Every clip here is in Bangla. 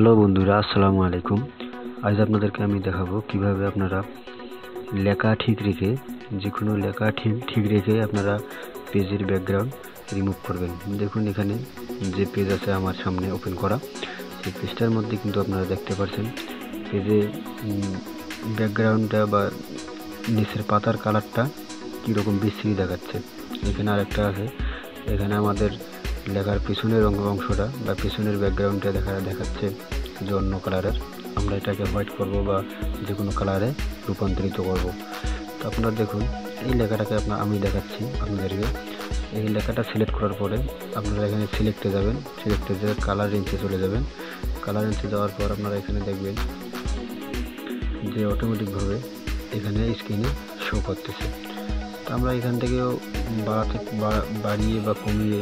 হ্যালো বন্ধুরা, আসসালামু আলাইকুম। আজ আপনাদেরকে আমি দেখাবো কিভাবে আপনারা লেখা ঠিক রেখে যেকোনো লেখা ঠিক রেখে আপনারা পেজের ব্যাকগ্রাউন্ড রিমুভ করবেন। দেখুন এখানে যে পেজ আছে আমার সামনে ওপেন করা, সেই পেজটার মধ্যে কিন্তু আপনারা দেখতে পাচ্ছেন পেজে ব্যাকগ্রাউন্ডটা বা নিচের পাতার কালারটা কীরকম বিশ্রী দেখাচ্ছে। এখানে আরেকটা আছে, এখানে আমাদের লেখার পিছনের অংশটা বা পিছনের ব্যাকগ্রাউন্ডটা দেখাচ্ছে যে অন্য কালারের। আমরা এটাকে হোয়াইট করব বা যে কোনো কালারে রূপান্তরিত করব। তো আপনারা দেখুন এই লেখাটাকে আমি দেখাচ্ছি আপনাদেরকে। এই লেখাটা সিলেক্ট করার পরে আপনারা এখানে সিলেক্টে যাবেন, সিলেক্টে যেয়ে কালার রেঞ্জে চলে যাবেন। কালার রেঞ্জে যাওয়ার পর আপনারা এখানে দেখবেন যে অটোমেটিকভাবে এখানে স্ক্রিনে শো করতেছে। তো আমরা এখান থেকেও বাড়িয়ে বা কমিয়ে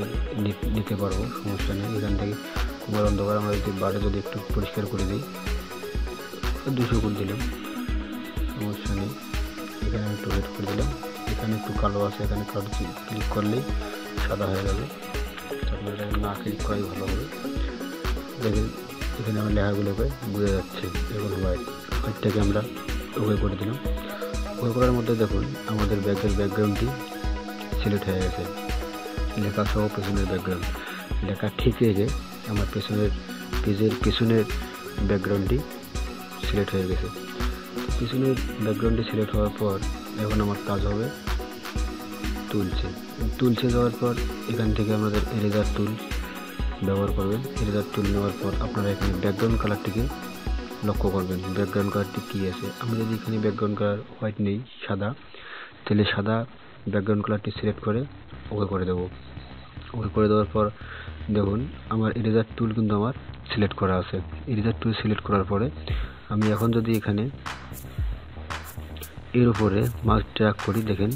নিতে পারবো, সমস্যা নেই। এখান থেকে কমার অন্ধকার আমরা যদি একটু পরিষ্কার করে দিই, 200 করে দিলাম, সমস্যা নেই। এখানে একটু রেড করে দিলাম, এখানে একটু কালো আছে, এখানে কালো ক্লিক করলেই সাদা হয়ে যাবে। আপনারা না ক্লিক করাই ভালো হবে। দেখেন এখানে আমার লেখাগুলোকে বোঝা যাচ্ছে। এখন হোয়াইটটাকে আমরা ওকে করে দিলাম। ওকে করার মধ্যে দেখুন আমাদের ব্যাকগ্রাউন্ডটি সিলেক্ট হয়ে গেছে, লেখা সহ পেছনের ব্যাকগ্রাউন্ড। লেখা ঠিক রেখে আমার পেজের পেছনের ব্যাকগ্রাউন্ডটি সিলেক্ট হয়ে গেছে। পিছনের ব্যাকগ্রাউন্ডটি সিলেক্ট হওয়ার পর এখন আমার কাজ হবে তুলছে যাওয়ার পর এখান থেকে আমাদের এরেজার টুল ব্যবহার করবেন। এরেজার টুল নেওয়ার পর আপনারা এখানে ব্যাকগ্রাউন্ড কালারটিকে লক্ষ্য করবেন, ব্যাকগ্রাউন্ড কালারটি কী আছে। আমি যদি এখানে ব্যাকগ্রাউন্ড কালার হোয়াইট নেই, সাদা, তাহলে সাদা ব্যাকগ্রাউন্ড কালারটি সিলেক্ট করে ওকে করে দেবো। ওকে করে দেওয়ার পর দেখুন আমার এরেজার টুল কিন্তু আমার সিলেক্ট করা আছে। এরেজার টুল সিলেক্ট করার পরে আমি এখন যদি এখানে এর উপরে মাউস ড্র্যাগ করি, দেখেন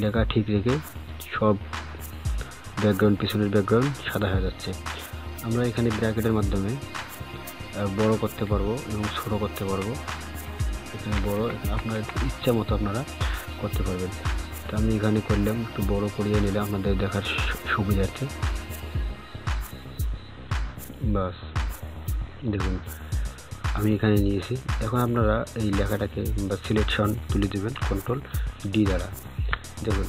লেখা ঠিক রেখে সব ব্যাকগ্রাউন্ড পিছনের ব্যাকগ্রাউন্ড সাদা হয়ে যাচ্ছে। আমরা এখানে ব্র্যাকেটের মাধ্যমে বড় করতে পারবো এবং ছোট করতে পারবো। এখানে বড় আপনার ইচ্ছা মতো আপনারা করতে পারবেন। তো আমি এখানে করলাম, একটু বড় করিয়ে নিলাম আপনাদের দেখার সুবিধার্থে। বাস দেখুন আমি এখানে নিয়েছি। এখন আপনারা এই লেখাটাকে বা সিলেকশন তুলে দেবেন কন্ট্রোল-D দ্বারা। দেখুন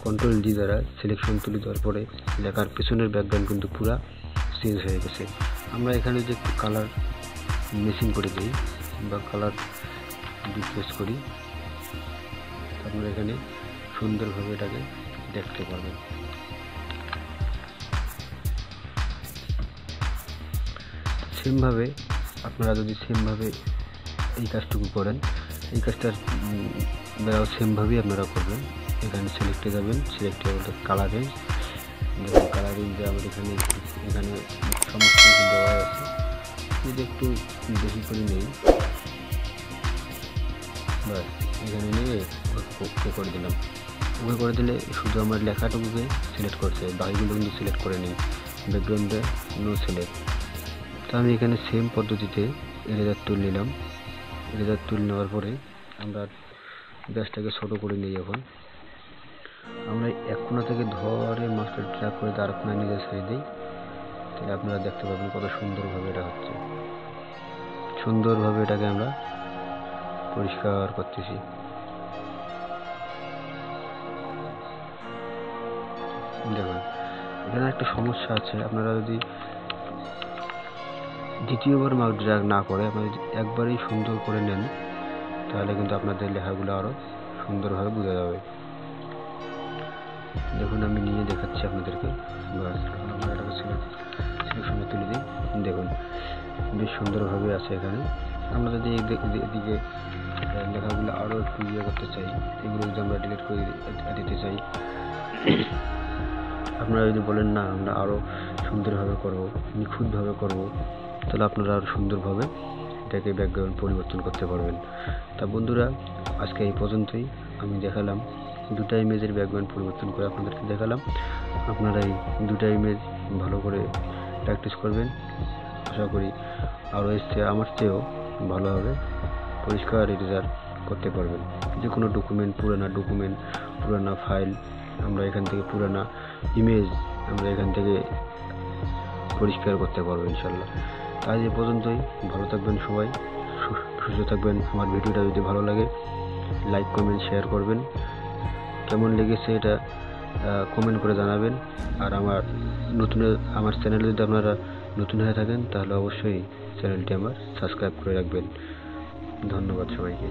কন্ট্রোল-D দ্বারা সিলেকশন তুলে দেওয়ার পরে লেখার পিছনের ব্যাকগ্রাউন্ড কিন্তু পুরা চেঞ্জ হয়ে গেছে। আমরা এখানে যে একটু কালার মেশিন করে দিই বা কালার রিপ্লেস করি, আপনারা এখানে সুন্দরভাবে এটাকে দেখতে পারবেন। সেমভাবে আপনারা যদি সেমভাবে এই কাজটুকু করেন, এই কাজটার দ্বারাও সেমভাবেই আপনারা করবেন। এখানে সিলেক্টে যাবেন, সিলেক্টে বলতে কালার রেঞ্জ, দেখুন কালার রেঞ্জে আমাদের এখানে সমস্ত কিছু দেওয়া আছে। যদি একটু বেশি করে নেই, বাস এখানে নিয়ে ওকে করে দিলাম। ওকে করে দিলে শুধু আমার লেখাটুকুকে সিলেক্ট করছে, বাকিগুলো কিন্তু সিলেক্ট করে নিই। ব্যাকগ্রাউন্ডে নো সিলেক্ট। তো আমি এখানে সেম পদ্ধতিতে এরেজার টুল নিলাম। এরেজার টুল নেওয়ার পরে আমরা ব্যাসটাকে ছোটো করে নিই। এখন আমরা এক কোণা থেকে ধরে মাস্টার ট্র্যাক করে তার কোণায় নিজে ছেড়ে দিই, তাহলে আপনারা দেখতে পাবেন কত সুন্দরভাবে এটা হচ্ছে। সুন্দরভাবে এটাকে আমরা পরিষ্কার করতেছি। দেখুন এখানে একটা সমস্যা আছে, আপনারা যদি দ্বিতীয়বার মাউস ড্র্যাগ না করে আপনারা যদি একবারেই সুন্দর করে নেন, তাহলে কিন্তু আপনাদের লেখাগুলো আরও সুন্দরভাবে বোঝা যাবে। দেখুন আমি নিয়ে দেখাচ্ছি আপনাদেরকে। বাস এখন আমরা এটাকে সিলেকশনে তুলে দিই। দেখুন বেশ সুন্দরভাবে আছে এখানে। আমরা যদি এদিকে লেখাগুলো আরও একটু করতে চাই, এগুলো যদি আমরা ডিলিট করে দিতে চাই, আপনারা যদি বলেন না আমরা আরও সুন্দরভাবে করবো, নিখুঁতভাবে করবো, তাহলে আপনারা আরও সুন্দরভাবে এটাকে ব্যাকগ্রাউন্ড পরিবর্তন করতে পারবেন। তা বন্ধুরা আজকে এই পর্যন্তই। আমি দেখালাম দুটা ইমেজের ব্যাকগ্রাউন্ড পরিবর্তন করে আপনাদেরকে দেখালাম। আপনারা এই দুটা ইমেজ ভালো করে প্র্যাকটিস করবেন, আশা করি আরও আমার চেয়েও ভালোভাবে পরিষ্কার এডিটার করতে পারবেন। যে কোনো পুরানা ফাইল আমরা এখান থেকে, পুরানা ইমেজ আমরা এখান থেকে পরিষ্কার করতে পারবো ইনশাল্লাহ। আজ এ পর্যন্তই। ভালো থাকবেন সবাই, সুস্থ থাকবেন। আমার ভিডিওটা যদি ভালো লাগে লাইক কমেন্ট শেয়ার করবেন। কেমন লেগেছে এটা কমেন্ট করে জানাবেন। আর আমার চ্যানেলে যদি আপনারা নতুন হয়ে থাকেন তাহলে অবশ্যই চ্যানেলটি আমার সাবস্ক্রাইব করে রাখবেন। ধন্যবাদ সবাইকে।